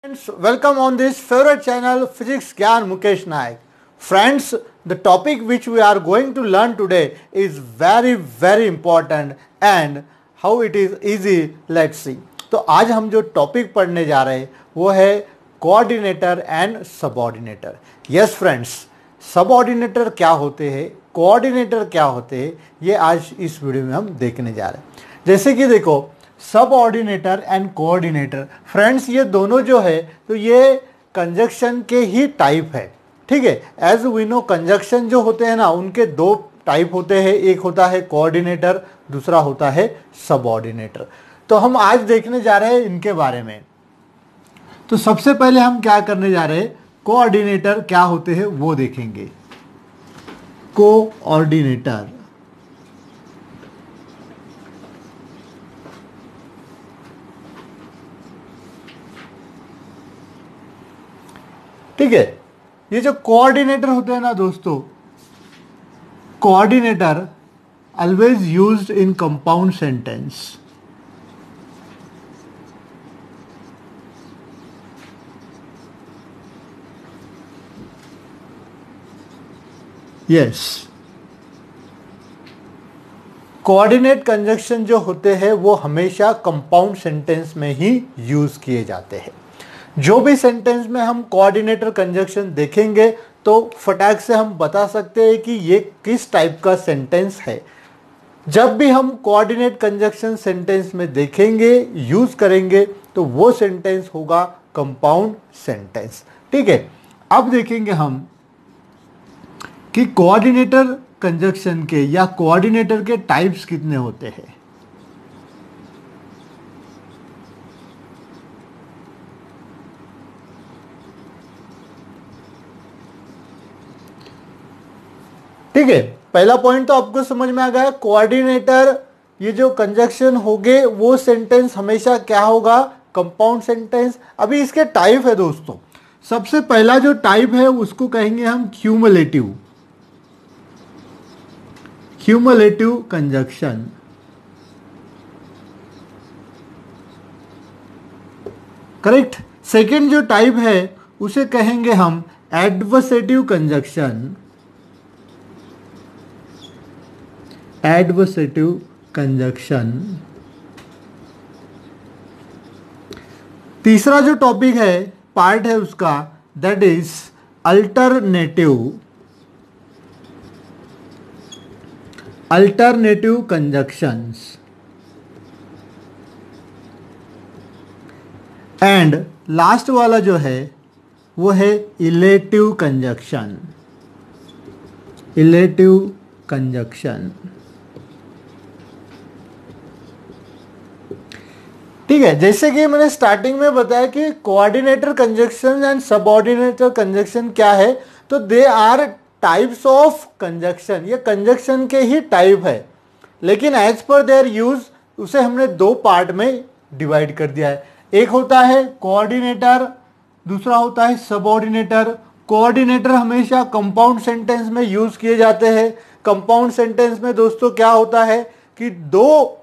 Friends, welcome on this favorite channel Physics Gyan Mukesh Naik. Friends, the topic which we are going to learn today is very important and how it is easy. Let's see. तो आज हम जो topic पढ़ने जा रहे हैं वो है कोऑर्डिनेटर एंड सबऑर्डिनेटर. यस फ्रेंड्स, सबऑर्डिनेटर क्या होते हैं, कोऑर्डिनेटर क्या होते हैं, ये आज इस वीडियो में हम देखने जा रहे हैं. जैसे कि देखो, सबऑर्डिनेटर एंड कोऑर्डिनेटर, फ्रेंड्स ये दोनों जो है तो ये कंजक्शन के ही टाइप है. ठीक है, एज वी नो कंजक्शन जो होते हैं ना उनके दो टाइप होते हैं, एक होता है कोऑर्डिनेटर, दूसरा होता है सबऑर्डिनेटर. तो हम आज देखने जा रहे हैं इनके बारे में. तो सबसे पहले हम क्या करने जा रहे हैं, कोऑर्डिनेटर क्या होते हैं वो देखेंगे. कोऑर्डिनेटर ठीक है, ये जो कोऑर्डिनेटर होते हैं ना दोस्तों, coordinator always used in compound sentence. Yes, coordinate conjunction जो होते हैं वो हमेशा कंपाउंड सेंटेंस में ही यूज किए जाते हैं. जो भी सेंटेंस में हम कोऑर्डिनेटर कंजक्शन देखेंगे तो फटाक से हम बता सकते हैं कि ये किस टाइप का सेंटेंस है. जब भी हम कोऑर्डिनेट कंजक्शन सेंटेंस में देखेंगे, यूज करेंगे, तो वो सेंटेंस होगा कंपाउंड सेंटेंस. ठीक है, अब देखेंगे हम कि कोऑर्डिनेटर कंजक्शन के या कोऑर्डिनेटर के टाइप्स कितने होते हैं. ठीक है, पहला पॉइंट तो आपको समझ में आ गया. कोऑर्डिनेटर ये जो कंजक्शन होंगे वो सेंटेंस हमेशा क्या होगा, कंपाउंड सेंटेंस. अभी इसके टाइप है दोस्तों. सबसे पहला जो टाइप है उसको कहेंगे हम cumulative, cumulative conjunction. Correct. Second जो टाइप है उसे कहेंगे हम एडवर्सेटिव कंजक्शन, एडवर्सेटिव कंजक्शन. तीसरा जो टॉपिक है, पार्ट है उसका, that is alternative, alternative conjunctions. And last वाला जो है वो है इलेटिव कंजक्शन, इलेटिव कंजक्शन. ठीक है, जैसे कि मैंने स्टार्टिंग में बताया कि coordinator conjunction and subordinator conjunction क्या है, तो they are types of conjunction. ये कंजक्शन के ही टाइप है, लेकिन एज पर देयर यूज उसे हमने दो पार्ट में डिवाइड कर दिया है. एक होता है कोऑर्डिनेटर, दूसरा होता है सबऑर्डिनेटर. कोऑर्डिनेटर हमेशा कंपाउंड सेंटेंस में यूज किए जाते हैं. कंपाउंड सेंटेंस में दोस्तों क्या होता है कि दो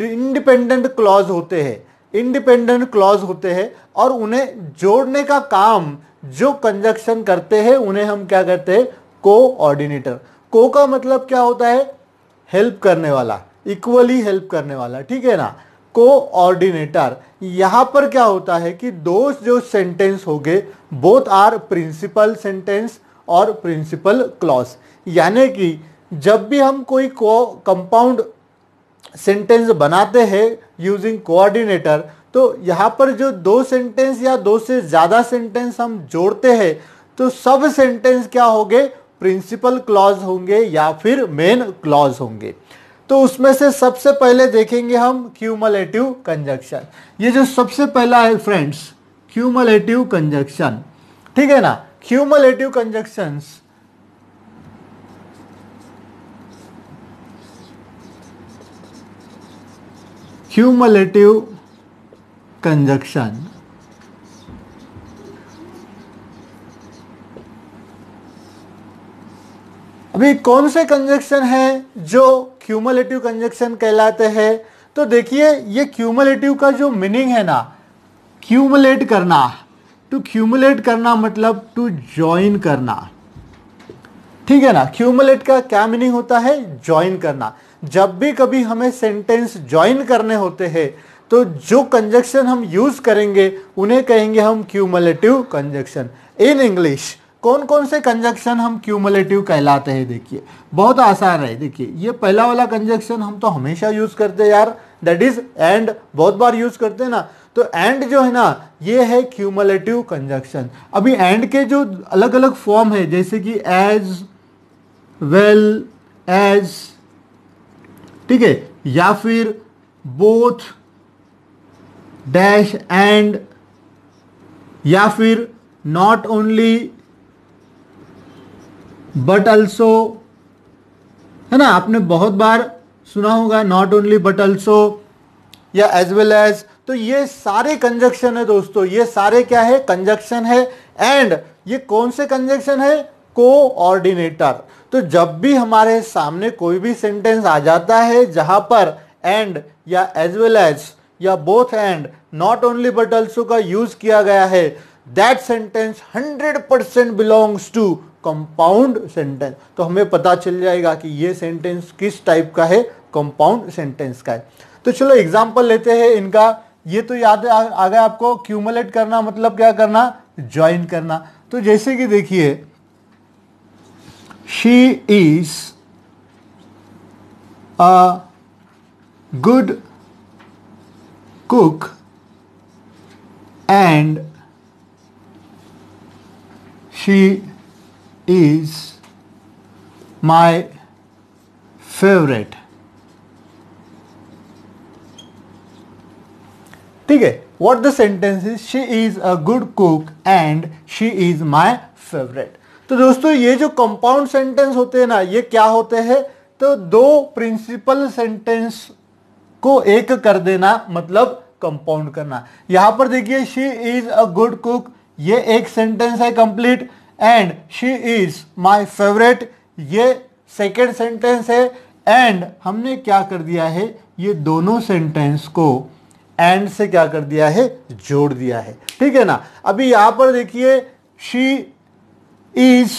इंडिपेंडेंट क्लॉज होते हैं, इंडिपेंडेंट क्लॉज होते हैं और उन्हें जोड़ने का काम जो कंजक्शन करते हैं उन्हें हम क्या कहते हैं, कोऑर्डिनेटर. को का मतलब क्या होता है, हेल्प करने वाला, इक्वली हेल्प करने वाला. ठीक है ना, कोऑर्डिनेटर. यहां पर क्या होता है कि दो जो सेंटेंस हो गए, बोथ आर प्रिंसिपल सेंटेंस और प्रिंसिपल क्लॉज. यानी कि जब भी हम कोई कंपाउंड सेंटेंस बनाते हैं यूजिंग कोऑर्डिनेटर, तो यहाँ पर जो दो सेंटेंस या दो से ज़्यादा सेंटेंस हम जोड़ते हैं तो सब सेंटेंस क्या होंगे, प्रिंसिपल क्लॉज होंगे या फिर मेन क्लॉज होंगे. तो उसमें से सबसे पहले देखेंगे हम क्यूमुलेटिव कंजक्शन. ये जो सबसे पहला है फ्रेंड्स, क्यूमुलेटिव कंजक्शन. ठीक है ना, क्यूमुलेटिव कंजक्शंस क्यूमुलेटिव कंजक्शन. अभी कौन से कंजक्शन है जो क्यूमुलेटिव कंजक्शन कहलाते हैं, तो देखिए ये क्यूमुलेटिव का जो मीनिंग है ना, क्यूमुलेट करना, टू क्यूमुलेट करना मतलब टू ज्वाइन करना, ठीक है ना। क्यूमुलेट का क्या मीनिंग होता है? ज्वाइन करना। जब भी कभी हमें सेंटेंस ज्वाइन करने होते हैं तो जो कंजक्शन हम यूज करेंगे उन्हें कहेंगे हम क्यूमुलेटिव कंजक्शन। इन इंग्लिश कौन कौन से कंजक्शन हम क्यूमुलेटिव कहलाते हैं? देखिए बहुत आसान है। देखिए ये पहला वाला कंजक्शन हम तो हमेशा यूज करते हैं यार, दैट इज एंड, बहुत बार यूज करते हैं ना। तो एंड जो है ना ये है क्यूमुलेटिव कंजक्शन। अभी एंड के जो अलग अलग फॉर्म है जैसे कि एज, वेल, एज, ठीक है, या फिर बोथ, डैश, एंड, या फिर नॉट ओनली बट अल्सो, है ना, आपने बहुत बार सुना होगा नॉट ओनली बट अल्सो, या एज वेल एज। तो ये सारे कंजक्शन है दोस्तों, ये सारे क्या है? कंजक्शन है। एंड ये कौन से कंजक्शन है? कोऑर्डिनेटर। तो जब भी हमारे सामने कोई भी सेंटेंस आ जाता है जहां पर एंड या एज वेल एज या both and, not only but also का यूज किया गया है, that sentence 100% belongs to compound sentence. तो हमें पता चल जाएगा कि ये सेंटेंस किस टाइप का है, कंपाउंड सेंटेंस का है। तो चलो एग्जांपल लेते हैं इनका। ये तो याद आ गया आपको, क्यूमुलेट करना मतलब क्या करना? ज्वाइन करना। तो जैसे कि देखिए she is a good cook and she is my favourite, ठीक है। What the sentence is? She is a good cook and she is my favourite. तो दोस्तों ये जो कंपाउंड सेंटेंस होते हैं ना, ये क्या होते हैं? तो दो प्रिंसिपल सेंटेंस को एक कर देना मतलब कंपाउंड करना। यहां पर देखिए she is a good cook, ये एक सेंटेंस है complete. And she is my favourite, ये सेकेंड सेंटेंस है। एंड हमने क्या कर दिया है? ये दोनों सेंटेंस को एंड से क्या कर दिया है? जोड़ दिया है, ठीक है ना। अभी यहां पर देखिए she is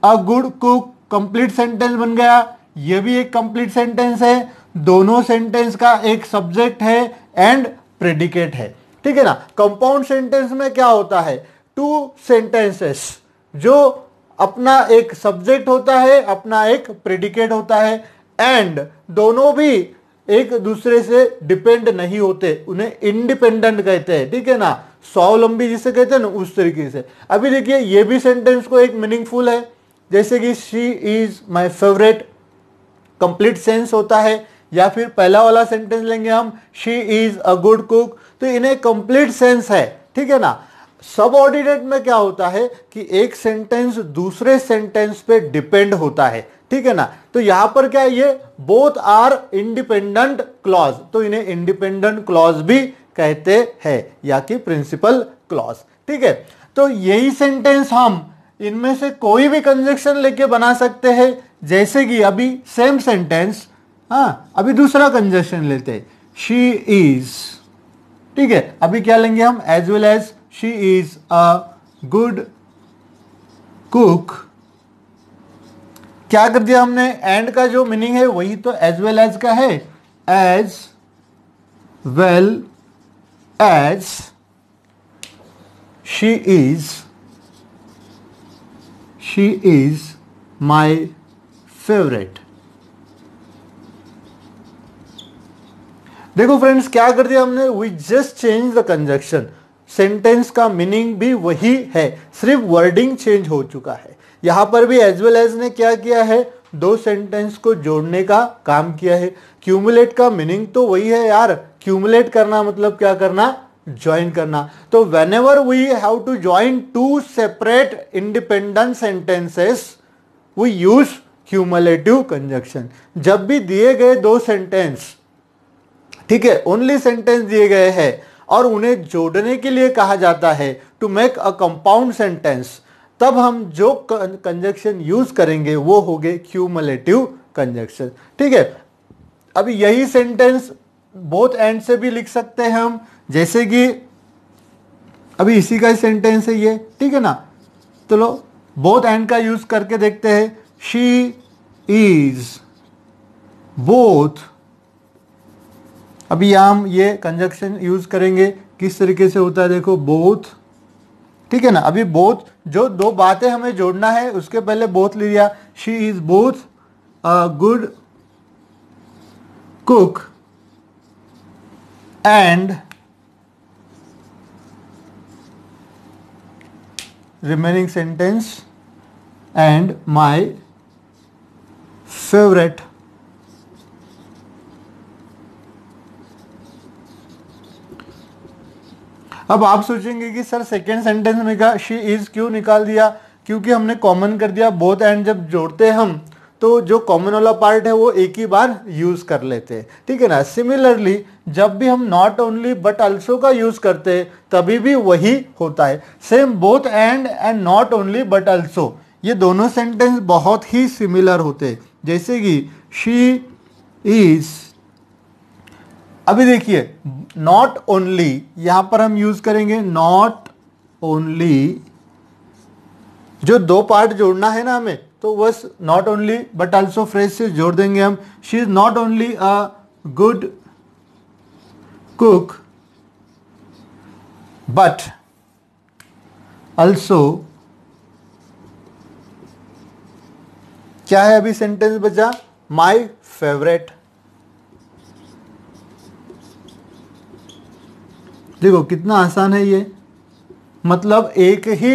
a good cook, complete sentence बन गया। ये भी एक कंप्लीट सेंटेंस है, दोनों सेंटेंस का एक सब्जेक्ट है एंड प्रेडिकेट है, ठीक है ना। कंपाउंड सेंटेंस में क्या होता है? टू सेंटेंसेस जो अपना एक सब्जेक्ट होता है, अपना एक प्रेडिकेट होता है, एंड दोनों भी एक दूसरे से डिपेंड नहीं होते, उन्हें इंडिपेंडेंट कहते हैं, ठीक है ना। स्वावलंबी जिसे कहते हैं ना, उस तरीके से। अभी देखिए ये भी सेंटेंस को एक मीनिंगफुल है, जैसे कि she is my favourite, complete sense होता है। या फिर पहला वाला सेंटेंस लेंगे हम, she is a good cook, तो इन्हें कंप्लीट सेंस है, ठीक है ना। सबऑर्डिनेट में क्या होता है कि एक सेंटेंस दूसरे सेंटेंस पे डिपेंड होता है, ठीक है ना। तो यहां पर क्या है? ये बोथ आर इंडिपेंडेंट क्लॉज, तो इन्हें इंडिपेंडेंट क्लॉज भी कहते हैं या कि प्रिंसिपल क्लॉज, ठीक है। तो यही सेंटेंस हम इनमें से कोई भी कंजक्शन लेके बना सकते हैं। जैसे कि अभी सेम सेंटेंस, हाँ, अभी दूसरा कंजक्शन लेते हैं, शी इज, ठीक है। अभी क्या लेंगे हम? As well as, she is a good cook. क्या कर दिया हमने? एंड का जो मीनिंग है वही तो एज वेल एज का है, as well as she is my favourite. देखो फ्रेंड्स क्या कर दिया हमने? We just change the conjunction. Sentence का मीनिंग भी वही है, सिर्फ वर्डिंग चेंज हो चुका है। यहां पर भी एज वेल एज ने क्या किया है? दो सेंटेंस को जोड़ने का काम किया है। क्यूमुलेट का मीनिंग तो वही है यार, क्यूमुलेट करना मतलब क्या करना? ज्वाइन करना। तो whenever we have to join two separate independent sentences we use cumulative conjunction. जब भी दिए गए दो सेंटेंस, ठीक है, ओनली सेंटेंस दिए गए हैं और उन्हें जोड़ने के लिए कहा जाता है to make a compound sentence, तब हम जो कंजक्शन यूज करेंगे वो हो गए क्यूमुलेटिव कंजक्शन, ठीक है। अब यही सेंटेंस बोथ एंड से भी लिख सकते हैं हम, जैसे कि अभी इसी का सेंटेंस है ये, ठीक है ना। चलो बोथ एंड का यूज करके देखते हैं। शी इज बोथ, अभी हम ये कंजक्शन यूज करेंगे, किस तरीके से होता है देखो, बोथ, ठीक है ना। अभी बोथ जो दो बातें हमें जोड़ना है उसके पहले बोथ ले लिया। She is both a good cook and remaining sentence and my favorite। अब आप सोचेंगे कि सर सेकेंड सेंटेंस में कहा शी इज क्यों निकाल दिया, क्योंकि हमने कॉमन कर दिया। बोथ एंड जब जोड़ते हैं हम तो जो कॉमन वाला पार्ट है वो एक ही बार यूज कर लेते हैं, ठीक है ना। सिमिलरली जब भी हम नॉट ओनली बट अल्सो का यूज करते हैं तभी भी वही होता है। Same both and not only but also, ये दोनों सेंटेंस बहुत ही सिमिलर होते हैं। जैसे कि शी इज, अभी देखिए नॉट ओनली यहां पर हम यूज करेंगे नॉट ओनली, जो दो पार्ट जोड़ना है ना हमें तो बस not only but also phrase से जोड़ देंगे हम। She is not only a good cook but also, क्या है अभी सेंटेंस बचा, माई फेवरेट। देखो कितना आसान है ये, मतलब एक ही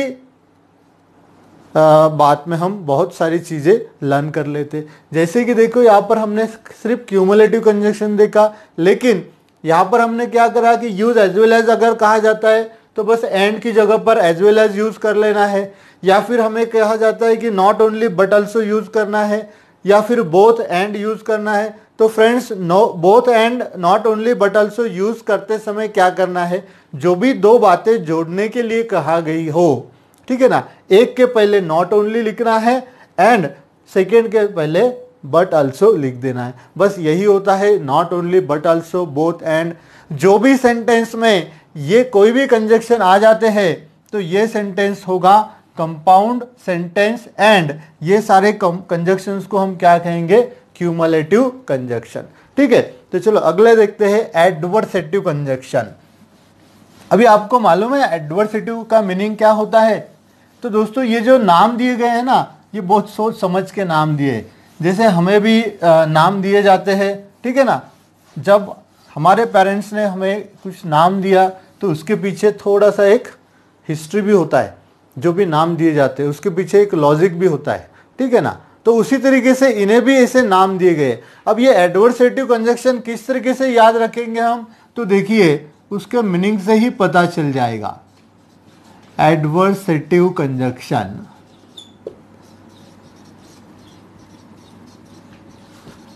बात में हम बहुत सारी चीजें लर्न कर लेते। जैसे कि देखो यहाँ पर हमने सिर्फ क्यूमुलेटिव कंजक्शन देखा, लेकिन यहाँ पर हमने क्या करा कि यूज एज वेल एज अगर कहा जाता है तो बस एंड की जगह पर एज वेल एज यूज कर लेना है, या फिर हमें कहा जाता है कि not only but also use करना है, या फिर बोथ एंड यूज करना है। तो friends both and not only but also use करते समय क्या करना है, जो भी दो बातें जोड़ने के लिए कहा गई हो, ठीक है ना, एक के पहले नॉट ओनली लिखना है एंड सेकेंड के पहले बट ऑल्सो लिख देना है। बस यही होता है not only but also both and. जो भी सेंटेंस में ये कोई भी कंजक्शन आ जाते हैं तो ये सेंटेंस होगा कंपाउंड सेंटेंस, एंड ये सारे कंजक्शंस को हम क्या कहेंगे, क्यूमुलेटिव कंजक्शन, ठीक है। तो चलो अगले देखते हैं एडवर्सेटिव कंजक्शन। अभी आपको मालूम है एडवर्सेटिव का मीनिंग क्या होता है। तो दोस्तों ये जो नाम दिए गए हैं ना, ये बहुत सोच समझ के नाम दिए, जैसे हमें भी नाम दिए जाते हैं, ठीक है ना। जब हमारे पेरेंट्स ने हमें कुछ नाम दिया तो उसके पीछे थोड़ा सा एक हिस्ट्री भी होता है, जो भी नाम दिए जाते हैं उसके पीछे एक लॉजिक भी होता है, ठीक है ना। तो उसी तरीके से इन्हें भी ऐसे नाम दिए गए। अब ये एडवर्सेटिव कंजक्शन किस तरीके से याद रखेंगे हम, तो देखिए उसके मीनिंग से ही पता चल जाएगा। एडवर्सेटिव कंजक्शन,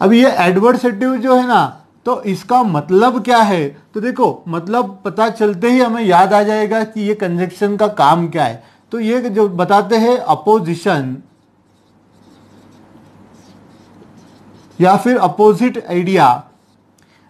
अब ये एडवर्सेटिव जो है ना, तो इसका मतलब क्या है, तो देखो मतलब पता चलते ही हमें याद आ जाएगा कि ये कंजक्शन का काम क्या है। तो ये जो बताते हैं अपोजिशन या फिर अपोजिट आइडिया,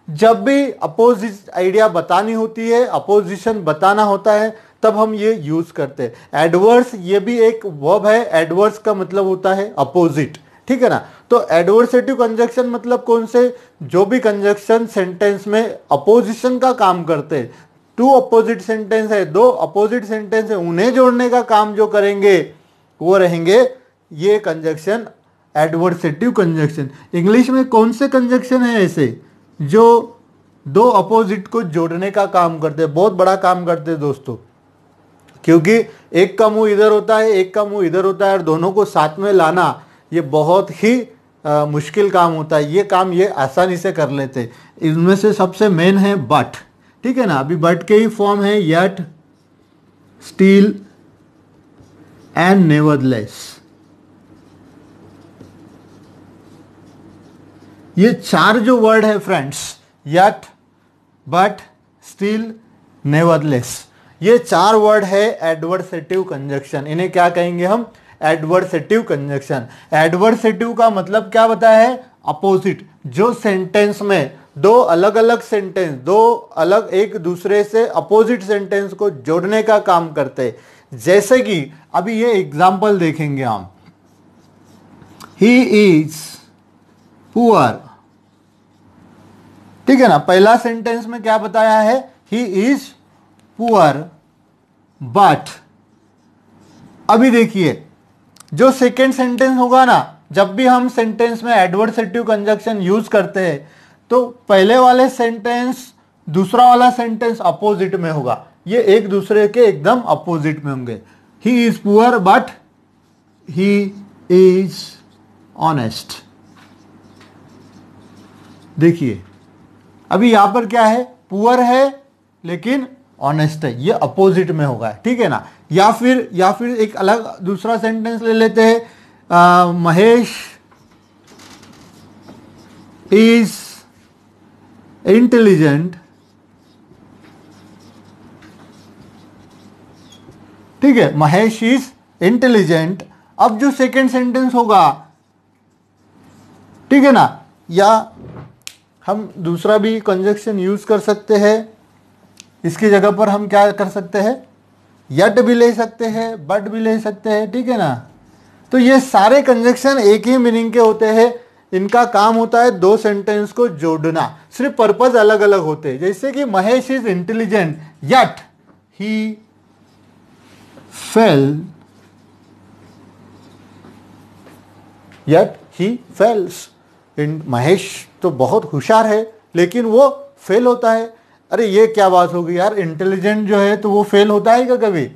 जब भी अपोजिट आइडिया बतानी होती है, अपोजिशन बताना होता है, तब हम ये यूज करते हैं। एडवर्स ये भी एक वर्ब है, एडवर्स का मतलब होता है अपोजिट, ठीक है ना। तो एडवर्सेटिव कंजक्शन मतलब कौन से, जो भी कंजक्शन सेंटेंस में अपोजिशन का काम करते हैं। टू अपोजिट सेंटेंस है, दो अपोजिट सेंटेंस है, उन्हें जोड़ने का काम जो करेंगे वो रहेंगे ये कंजक्शन एडवर्सेटिव कंजक्शन। इंग्लिश में कौन से कंजक्शन है ऐसे जो दो अपोजिट को जोड़ने का काम करते हैं, बहुत बड़ा काम करते हैं दोस्तों, क्योंकि एक का मुंह इधर होता है, एक का मुंह इधर होता है, और दोनों को साथ में लाना ये बहुत ही मुश्किल काम होता है। ये काम ये आसानी से कर लेते। इनमें से सबसे मेन है बट, ठीक है ना। अभी बट के ही फॉर्म है येट, स्टिल एंड नेवरदलेस। ये चार जो वर्ड है friends, yet, but, still, nevertheless, ये चार वर्ड है एडवर्सेटिव कंजक्शन। इन्हें क्या कहेंगे हम, एडवर्सेटिव कंजक्शन। एडवर्सेटिव का मतलब क्या बताया है, अपोजिट, जो सेंटेंस में दो अलग अलग सेंटेंस, दो अलग एक दूसरे से अपोजिट सेंटेंस को जोड़ने का काम करते हैं। जैसे कि अभी ये एग्जाम्पल देखेंगे हम, ही इज पुअर, ठीक है ना। पहला सेंटेंस में क्या बताया है, ही इज पुअर बट, अभी देखिए जो सेकेंड सेंटेंस होगा ना, जब भी हम सेंटेंस में एडवर्सेटिव कंजक्शन यूज करते हैं तो पहले वाले सेंटेंस दूसरा वाला सेंटेंस अपोजिट में होगा, ये एक दूसरे के एकदम अपोजिट में होंगे। He is poor but he is honest. देखिए अभी यहां पर क्या है, पुअर है लेकिन ऑनेस्ट है, ये अपोजिट में होगा, ठीक है ना। या फिर एक अलग दूसरा सेंटेंस ले लेते हैं, महेश इज इंटेलिजेंट, ठीक है, महेश इज इंटेलिजेंट। अब जो सेकेंड सेंटेंस होगा, ठीक है ना, या हम दूसरा भी कंजक्शन यूज कर सकते हैं, इसकी जगह पर हम क्या कर सकते हैं, यट भी ले सकते हैं, बट भी ले सकते हैं, ठीक है ना। तो ये सारे कंजक्शन एक ही मीनिंग के होते हैं, इनका काम होता है दो सेंटेंस को जोड़ना, सिर्फ पर्पज अलग अलग होते हैं। जैसे कि Mahesh is intelligent yet he fail, yet he fails, Mahesh तो बहुत होशियार है लेकिन वो फेल होता है। अरे ये क्या बात होगी यार, इंटेलिजेंट जो है तो वो फेल होता है क्या, कभी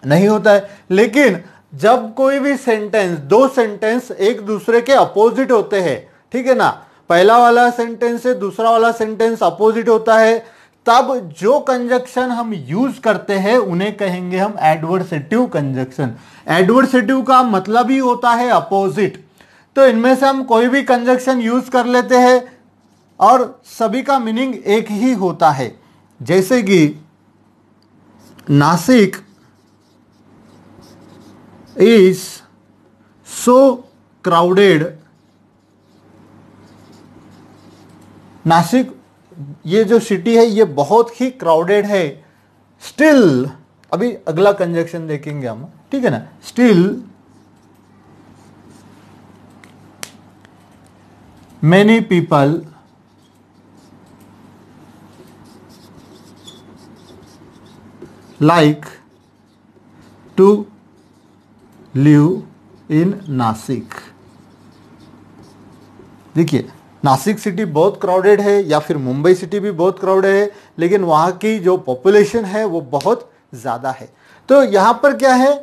नहीं होता है। लेकिन जब कोई भी सेंटेंस, दो सेंटेंस एक दूसरे के अपोजिट होते हैं, ठीक है ना, पहला वाला सेंटेंस से दूसरा वाला सेंटेंस अपोजिट होता है, तब जो कंजक्शन हम यूज करते हैं उन्हें कहेंगे हम एडवर्सेटिव कंजक्शन। एडवर्सेटिव का मतलब ही होता है अपोजिट। तो इनमें से हम कोई भी कंजक्शन यूज कर लेते हैं और सभी का मीनिंग एक ही होता है। जैसे कि Nashik is so crowded, Nashik ये जो सिटी है ये बहुत ही क्राउडेड है। स्टिल, अभी अगला कंजक्शन देखेंगे हम, ठीक है ना, still many people like to live in Nashik. देखिए नासिक सिटी बहुत क्राउडेड है या फिर मुंबई सिटी भी बहुत क्राउडेड है, लेकिन वहाँ की जो पॉपुलेशन है वो बहुत ज़्यादा है। तो यहाँ पर क्या है,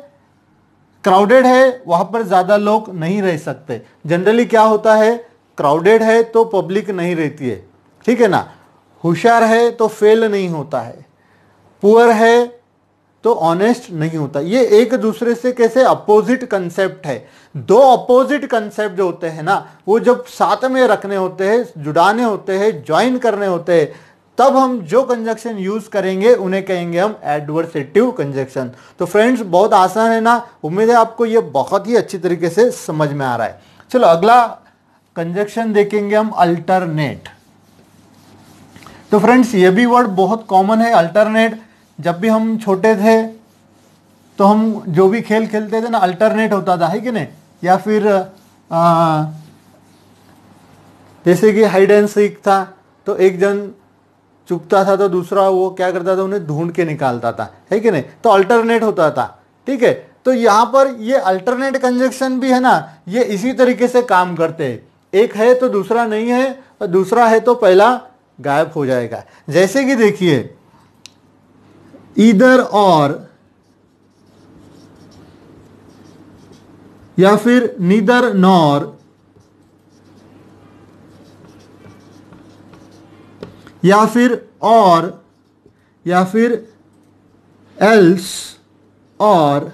क्राउडेड है, वहाँ पर ज़्यादा लोग नहीं रह सकते। जनरली क्या होता है, क्राउडेड है तो पब्लिक नहीं रहती है, ठीक है ना। होशियार है तो फेल नहीं होता है, पुअर है तो ऑनेस्ट नहीं होता। ये एक दूसरे से कैसे अपोजिट कंसेप्ट है। दो अपोजिट कंसेप्ट जो होते हैं ना, वो जब साथ में रखने होते हैं, जुड़ाने होते हैं, ज्वाइन करने होते हैं, तब हम जो कंजक्शन यूज करेंगे उन्हें कहेंगे हम एडवर्सेटिव कंजक्शन। तो फ्रेंड्स बहुत आसान है ना, उम्मीद है आपको ये बहुत ही अच्छी तरीके से समझ में आ रहा है। चलो अगला कंजक्शन देखेंगे हम, अल्टरनेट। तो फ्रेंड्स ये भी वर्ड बहुत कॉमन है, अल्टरनेट। जब भी हम छोटे थे तो हम जो भी खेल खेलते थे ना, अल्टरनेट होता था, है कि नहीं। या फिर जैसे कि हाइड एंड सीक था, तो एक जन चुकता था तो दूसरा वो क्या करता था, उन्हें ढूंढ के निकालता था, है कि नहीं। तो अल्टरनेट होता था, ठीक है। तो यहाँ पर ये अल्टरनेट कंजक्शन भी है ना, ये इसी तरीके से काम करते हैं। एक है तो दूसरा नहीं है, और दूसरा है तो पहला गायब हो जाएगा। जैसे कि देखिए ईदर और, या फिर नीदर नॉर, या फिर और, या फिर एल्स और,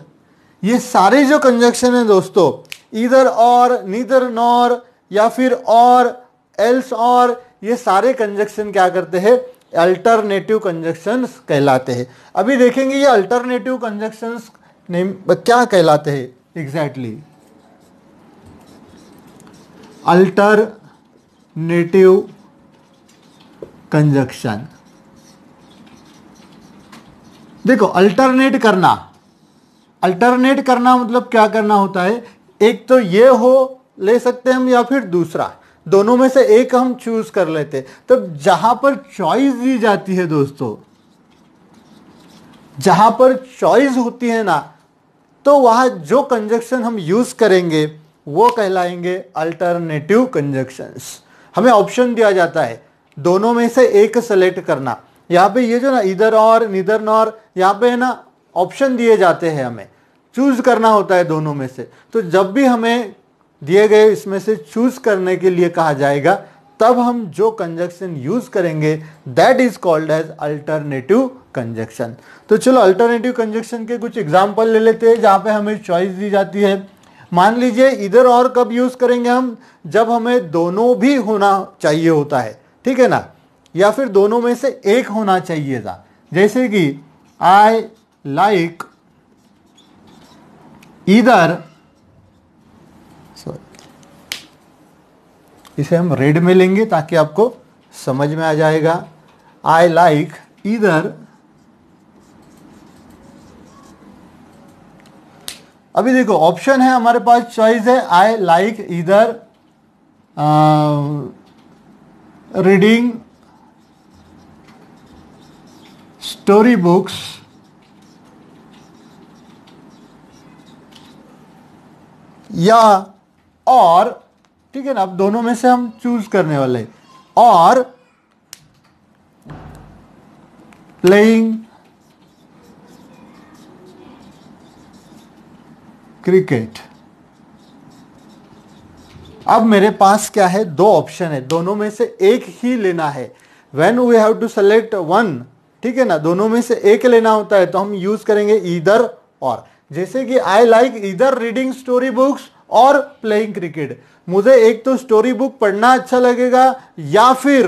ये सारे जो कंजक्शन है दोस्तों, ईदर और, नीदर नॉर, या फिर और, एल्स और, ये सारे कंजक्शन क्या करते हैं, अल्टरनेटिव कंजक्शंस कहलाते हैं। अभी देखेंगे ये अल्टरनेटिव कंजक्शंस क्या कहलाते हैं एग्जैक्टली। Alternative conjunction. देखो अल्टरनेट करना मतलब क्या करना होता है, एक तो ये हो ले सकते हैं हम या फिर दूसरा, दोनों में से एक हम चूज कर लेते। तो जहां पर चॉइस दी जाती है दोस्तों, जहां पर चॉइस होती है ना, तो वहां जो कंजक्शन हम यूज करेंगे वो कहलाएंगे अल्टरनेटिव कंजक्शंस। हमें ऑप्शन दिया जाता है दोनों में से एक सेलेक्ट करना। यहाँ पे ये जो ना इधर और निदर नॉर, यहाँ पे है ना ऑप्शन दिए जाते हैं, हमें चूज करना होता है दोनों में से। तो जब भी हमें दिए गए इसमें से चूज करने के लिए कहा जाएगा, तब हम जो कंजक्शन यूज करेंगे that is called as alternative conjunction. तो चलो अल्टरनेटिव कंजक्शन के कुछ एग्जांपल ले लेते हैं जहां पे हमें चॉइस दी जाती है। मान लीजिए इधर और कब यूज करेंगे हम, जब हमें दोनों भी होना चाहिए होता है, ठीक है ना, या फिर दोनों में से एक होना चाहिए था। जैसे कि आई लाइक ईदर, इसे हम रेड में लेंगे ताकि आपको समझ में आ जाएगा। आई लाइक ईदर, अभी देखो ऑप्शन है हमारे पास, चॉइस है I like either reading story books या और, ठीक है ना, अब दोनों में से हम चूज करने वाले, और प्लेइंग क्रिकेट। अब मेरे पास क्या है, दो ऑप्शन है, दोनों में से एक ही लेना है। When we have to select one, ठीक है ना, दोनों में से एक लेना होता है तो हम यूज करेंगे ईदर और। जैसे कि I like either reading story books और प्लेइंग क्रिकेट, मुझे एक तो स्टोरी बुक पढ़ना अच्छा लगेगा या फिर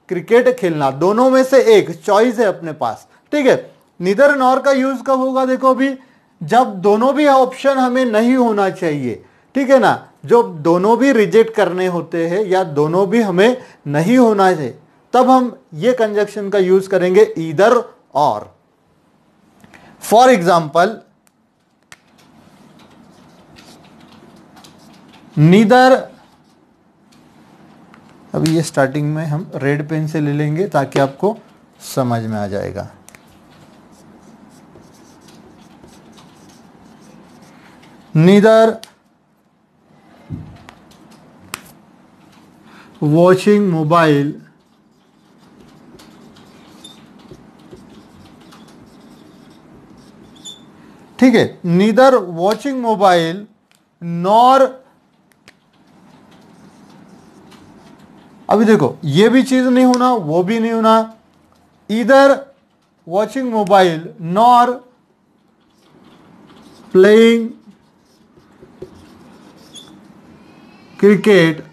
क्रिकेट खेलना, दोनों में से एक चॉइस है अपने पास, ठीक है। नीदर नॉर का यूज कब होगा, देखो अभी जब दोनों भी ऑप्शन हमें नहीं होना चाहिए, ठीक है ना, जो दोनों भी रिजेक्ट करने होते हैं या दोनों भी हमें नहीं होना चाहिए, तब हम ये कंजक्शन का यूज करेंगे ईदर और। फॉर एग्जाम्पल नीदर, अभी ये स्टार्टिंग में हम रेड पेन से ले लेंगे ताकि आपको समझ में आ जाएगा। नीदर वॉचिंग मोबाइल ठीक है, नीदर वॉचिंग मोबाइल नॉर, अभी देखो ये भी चीज नहीं होना वो भी नहीं होना, either watching mobile nor playing cricket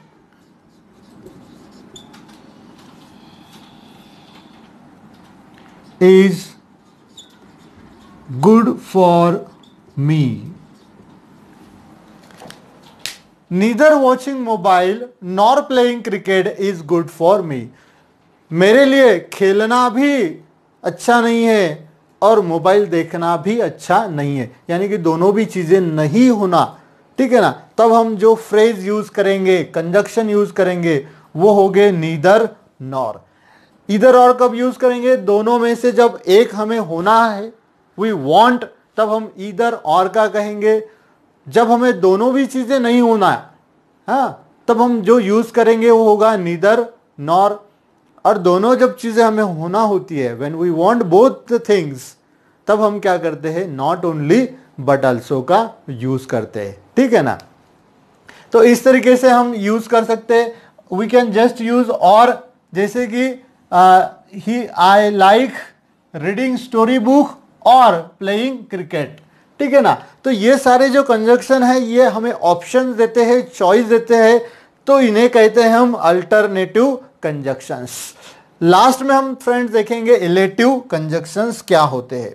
is good for me. Neither watching mobile nor playing cricket is good for me. मेरे लिए खेलना भी अच्छा नहीं है और मोबाइल देखना भी अच्छा नहीं है, यानी कि दोनों भी चीजें नहीं होना, ठीक है ना। तब हम जो फ्रेज यूज करेंगे, कंजक्शन यूज करेंगे, वो हो गए नीदर नॉर। इधर और कब यूज करेंगे, दोनों में से जब एक हमें होना है, वी वांट, तब हम इधर और का कहेंगे। जब हमें दोनों भी चीजें नहीं होना है, हाँ, तब हम जो यूज करेंगे वो होगा नीदर नॉर। और दोनों जब चीजें हमें होना होती है, when we want both the things, तब हम क्या करते हैं, नॉट ओनली बट ऑल्सो का यूज करते हैं, ठीक है ना। तो इस तरीके से हम यूज कर सकते हैं। वी कैन जस्ट यूज और, जैसे कि ही I like reading story book और प्लेइंग क्रिकेट, ठीक है ना। तो ये सारे जो कंजक्शन है ये हमें ऑप्शन देते हैं, चॉइस देते हैं, तो इन्हें कहते हैं हम अल्टरनेटिव कंजक्शंस। लास्ट में हम फ्रेंड्स देखेंगे इलेटिव कंजक्शंस क्या होते हैं।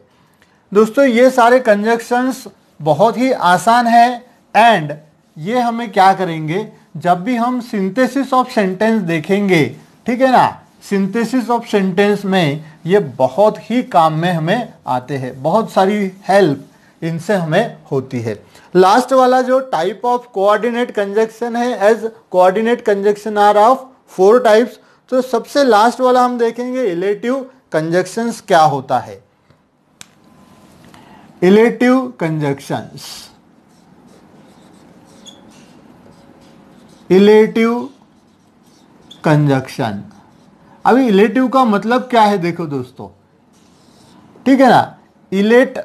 दोस्तों ये सारे कंजक्शंस बहुत ही आसान है एंड ये हमें क्या करेंगे, जब भी हम सिंथेसिस ऑफ सेंटेंस देखेंगे, ठीक है ना, सिंथेसिस ऑफ सेंटेंस में ये बहुत ही काम में हमें आते हैं, बहुत सारी हेल्प इनसे हमें होती है। लास्ट वाला जो टाइप ऑफ कोऑर्डिनेट कंजक्शन है, as coordinate conjunction are of 4 types. तो सबसे लास्ट वाला हम देखेंगे इलेटिव कंजक्शंस क्या होता है। Illative conjunctions, illative conjunction. अभी इलेटिव का मतलब क्या है देखो दोस्तों, ठीक है ना। इलेट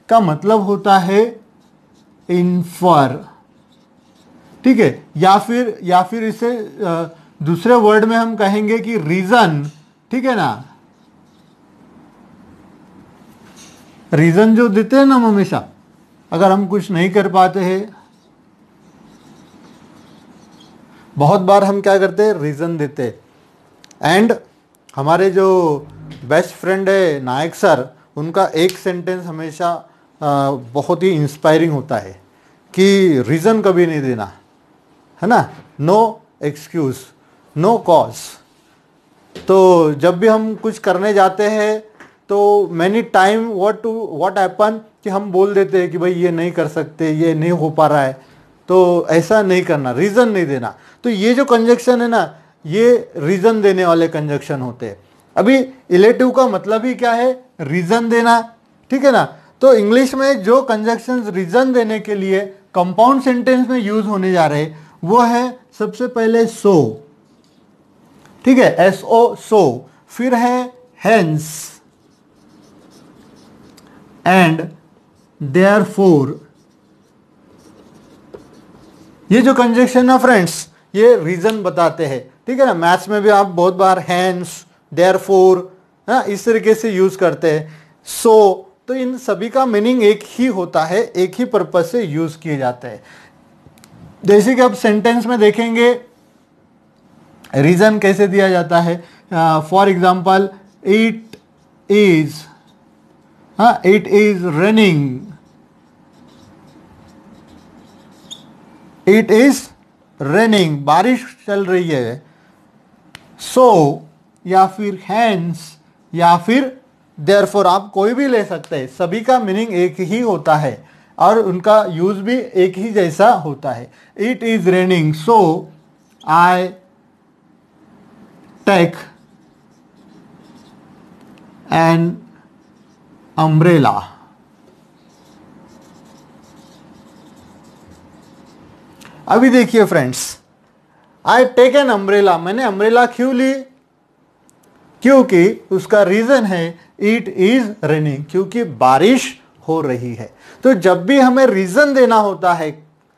का मतलब होता है इन्फर, ठीक है, या फिर इसे दूसरे वर्ड में हम कहेंगे कि रीजन, ठीक है ना। रीजन जो देते हैं ना हम हमेशा, अगर हम कुछ नहीं कर पाते हैं, बहुत बार हम क्या करते हैं, रीजन देते हैं। एंड हमारे जो बेस्ट फ्रेंड है नायक सर, उनका एक सेंटेंस हमेशा बहुत ही इंस्पायरिंग होता है कि रीज़न कभी नहीं देना, है ना, नो एक्सक्यूज़ नो कॉज। तो जब भी हम कुछ करने जाते हैं तो मैनी टाइम व्हाट हैपन कि हम बोल देते हैं कि भाई ये नहीं कर सकते, ये नहीं हो पा रहा है, तो ऐसा नहीं करना, रीज़न नहीं देना। तो ये जो कंजक्शन है ना, ये रीज़न देने वाले कंजक्शन होते हैं। अभी इलेटिव का मतलब ही क्या है, रीज़न देना, ठीक है ना। तो इंग्लिश में जो कंजक्शंस रीज़न देने के लिए कंपाउंड सेंटेंस में यूज होने जा रहे हैं वो है सबसे पहले सो, ठीक है, SO सो, फिर है हेंस एंड देयरफॉर। ये जो कंजक्शन है फ्रेंड्स, ये रीजन बताते हैं, ठीक है ना। मैथ्स में भी आप बहुत बार हैंस, देयरफॉर, इस तरीके से यूज करते हैं। सो, तो इन सभी का मीनिंग एक ही होता है, एक ही पर्पज से यूज किए जाते हैं। जैसे कि आप सेंटेंस में देखेंगे रीजन कैसे दिया जाता है। For example, it is running, it is raining, बारिश चल रही है। सो या फिर हैंस या फिर देयरफॉर, आप कोई भी ले सकते हैं, सभी का मीनिंग एक ही होता है और उनका यूज भी एक ही जैसा होता है। It is raining so I take an umbrella. अभी देखिए friends, I take an umbrella, मैंने अम्ब्रेला क्यों ली, क्योंकि उसका रीजन है इट इज रेनिंग, क्योंकि बारिश हो रही है। तो जब भी हमें रीजन देना होता है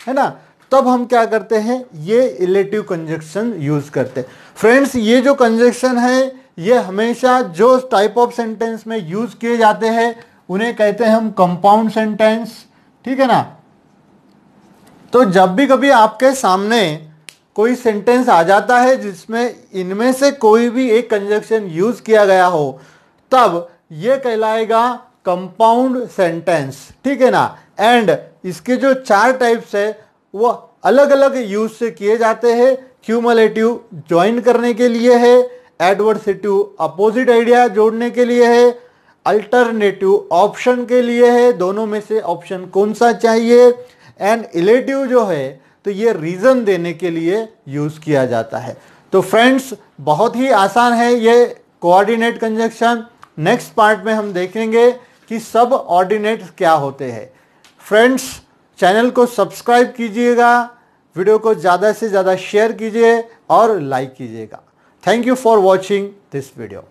ना, तब हम क्या करते हैं, ये इलेटिव कंजक्शन यूज करते हैं। फ्रेंड्स, ये जो कंजक्शन है ये हमेशा जो टाइप ऑफ सेंटेंस में यूज किए जाते हैं उन्हें कहते हैं हम कंपाउंड सेंटेंस, ठीक है ना। तो जब भी कभी आपके सामने कोई सेंटेंस आ जाता है जिसमें इनमें से कोई भी एक कंजक्शन यूज किया गया हो, तब यह कहलाएगा कंपाउंड सेंटेंस, ठीक है ना। एंड इसके जो 4 टाइप्स है वो अलग अलग यूज से किए जाते हैं। क्यूमुलेटिव ज्वाइन करने के लिए है, एडवर्सेटिव अपोजिट आइडिया जोड़ने के लिए है, अल्टरनेटिव ऑप्शन के लिए है, दोनों में से ऑप्शन कौन सा चाहिए, एंड इलेटिव जो है तो ये रीजन देने के लिए यूज किया जाता है। तो फ्रेंड्स, बहुत ही आसान है ये कोऑर्डिनेट कंजक्शन। नेक्स्ट पार्ट में हम देखेंगे कि सब ऑर्डिनेट्स क्या होते हैं। फ्रेंड्स, चैनल को सब्सक्राइब कीजिएगा, वीडियो को ज़्यादा से ज़्यादा शेयर कीजिए और लाइक कीजिएगा। Thank you for watching this video.